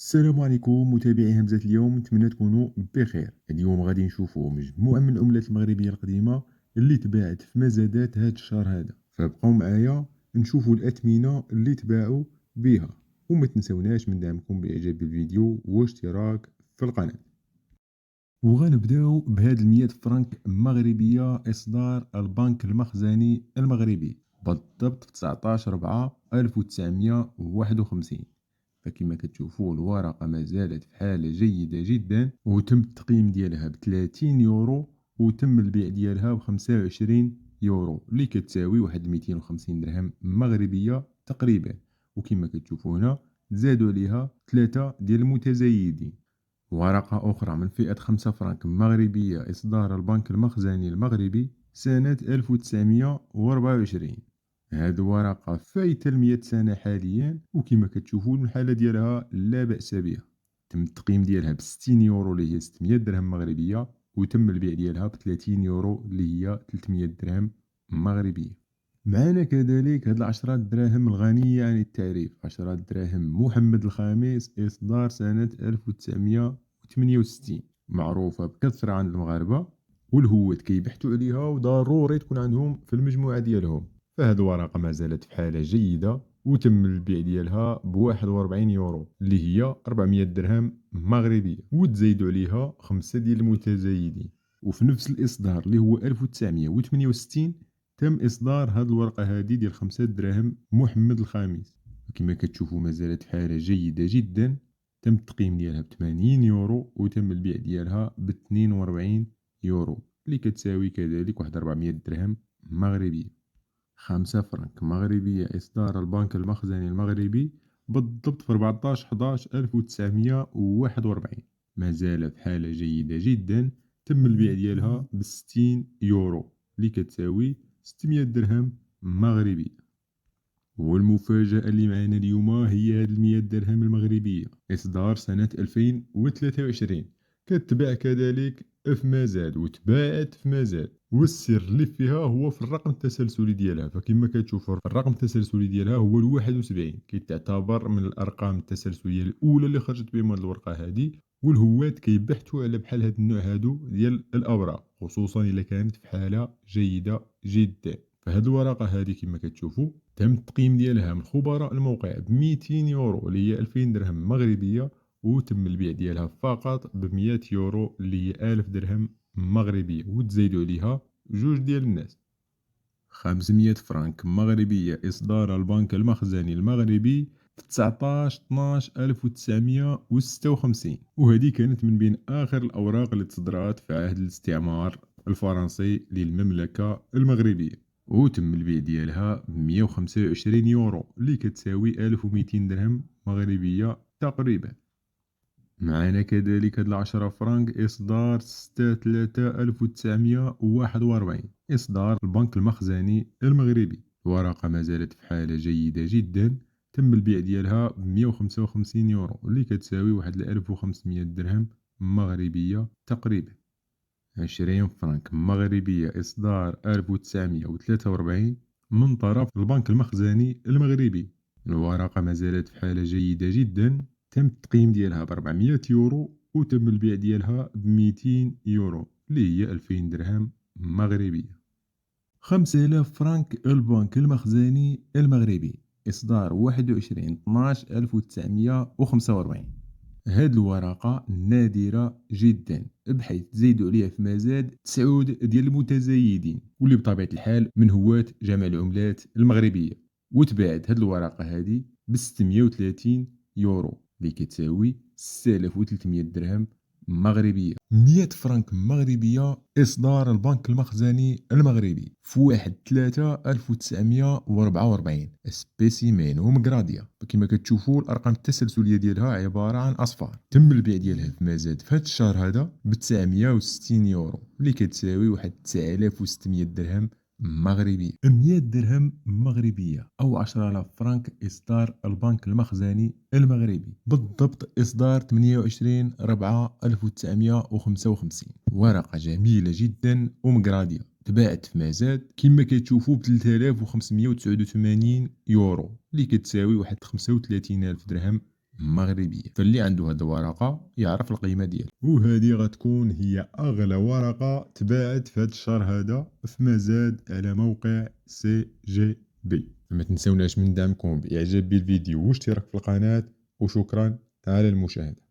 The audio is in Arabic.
السلام عليكم متابعي همزة اليوم، نتمنى تكونوا بخير. اليوم غادي نشوفوا مجموعة من العملات المغربية القديمة اللي تباعت في مزادات هذا الشهر هذا، فبقوا معايا نشوفوا الأثمنة اللي تباعوا بها. وما تنسوناش من دعمكم بإعجاب بالفيديو واشتراك في القناة. وغنبداو بهاد 100 فرنك مغربية إصدار البنك المخزني المغربي بالضبط في 19/4/1951. فكما كتشوفوا الورقة ما زالت في حالة جيدة جدا، وتم التقييم ديالها ب 30 يورو، وتم البيع ديالها ب 25 يورو اللي كتساوي واحد 250 درهم مغربية تقريبا. وكما كتشوفوا هنا زادوا عليها ثلاثة ديال المتزايدين. ورقة أخرى من فئة 5 فرنك مغربية إصدار البنك المخزني المغربي سنة 1924. هاد الورقة فايتة 100 سنة حاليا، وكما كتشوفوا الحالة ديالها لا بأس بها. تم التقييم ديالها ب 60 يورو اللي هي 600 درهم مغربية، وتم البيع ديالها ب 30 يورو اللي هي 300 درهم مغربية. معنا كذلك هاد العشرة دراهم الغنية عن التعريف، 10 دراهم محمد الخامس إصدار سنة 1968، معروفة بكثرة عند المغاربة، والهوات كيبحثوا عليها وضروري تكون عندهم في المجموعة ديالهم. فهاد الورقة ما زالت في حالة جيدة، وتم البيع ديالها ب 41 يورو اللي هي 400 درهم مغربية، وتزايدوا عليها 5 ديال المتزايدين. وفي نفس الإصدار اللي هو 1968 تم إصدار هاد الورقة هادي ديال 5 دراهم محمد الخامس، وكما كتشوفوا ما زالت في حالة جيدة جدا. تم التقييم ديالها ب 80 يورو، وتم البيع ديالها ب 42 يورو اللي كتساوي كذلك واحد 400 درهم مغربية. 5 فرنك مغربية إصدار البنك المخزني المغربي بالضبط في 14/11/1941، ما زال في حالة جيدة جدا. تم البيع ديالها ب 60 يورو اللي كتساوي 600 درهم مغربية. والمفاجأة اللي معنا اليوم هي هاد 100 درهم المغربية إصدار سنة 2023، كتباع كذلك في مزاد وتباعت في مزاد. والسر اللي فيها هو في الرقم التسلسلي ديالها، فكما كتشوفوا الرقم التسلسلي ديالها هو 71، كيتعتبر من الأرقام التسلسلية الأولى اللي خرجت بهم هاد الورقة هادي. والهوات كيبحثوا على بحال هاد النوع هادو ديال الأوراق، خصوصا إلا كانت في حالة جيدة جدا. فهاد الورقة هادي كما كتشوفوا تم التقييم ديالها من خبراء الموقع ب 200 يورو اللي هي 2000 درهم مغربية، وتم البيع ديالها فقط ب 100 يورو اللي هي 1000 درهم مغربية، وتزايدوا عليها جوج ديال الناس. 500 فرنك مغربية إصدار البنك المخزني المغربي في 19/12/1956، وهذه كانت من بين آخر الأوراق اللي تصدرات في عهد الاستعمار الفرنسي للمملكة المغربية. وتم البيع ديالها ب 125 يورو اللي كتساوي 1200 درهم مغربية تقريبا. معنا كذلك هاد 10 فرنك إصدار 6/3/1941 إصدار البنك المخزني المغربي. الورقة ما زالت في حالة جيدة جدا. تم البيع ديالها ب 155 يورو اللي كتساوي واحد 1500 درهم مغربية تقريبا. 20 فرنك مغربية إصدار 1943 من طرف البنك المخزني المغربي. الورقة ما زالت في حالة جيدة جدا. تم التقييم ديالها ب 400 يورو، وتم البيع ديالها ب 200 يورو اللي هي 2000 درهم مغربية. 5000 فرنك البنك المخزني المغربي إصدار 21/12/1945. هاد الورقة نادرة جدا، بحيث تزيدوا عليها في مزاد 9 ديال المتزايدين، واللي بطبيعة الحال من هواة جمع العملات المغربية. وتباعت هاد الورقة هادي ب 630 يورو اللي كتساوي 6300 درهم مغربية. 100 فرنك مغربية إصدار البنك المخزني المغربي في 1/3/1944 سبيسيمين ومقراديا. كما كتشوفوا الأرقام التسلسلية ديالها عبارة عن أصفار. تم البيع ديالها في مزاد في هاد الشهر هذا ب 960 يورو اللي كتساوي واحد 9600 درهم مغربية. 100 درهم مغربية أو 10000 فرنك إصدار البنك المخزني المغربي بالضبط إصدار 28/4/1955. ورقة جميلة جدا ومقرادية، تباعت في مزاد كما كتشوفوا ب 3589 يورو اللي كتساوي واحد 35000 درهم مغربية. فاللي عنده هاد الورقة يعرف القيمة ديالها، وهذه غتكون هي أغلى ورقة تباعت في هاد الشهر هذا في مزاد على موقع CGB. ما تنسوناش من دعمكم بإعجاب بالفيديو واشتراك في القناة، وشكرا على المشاهدة.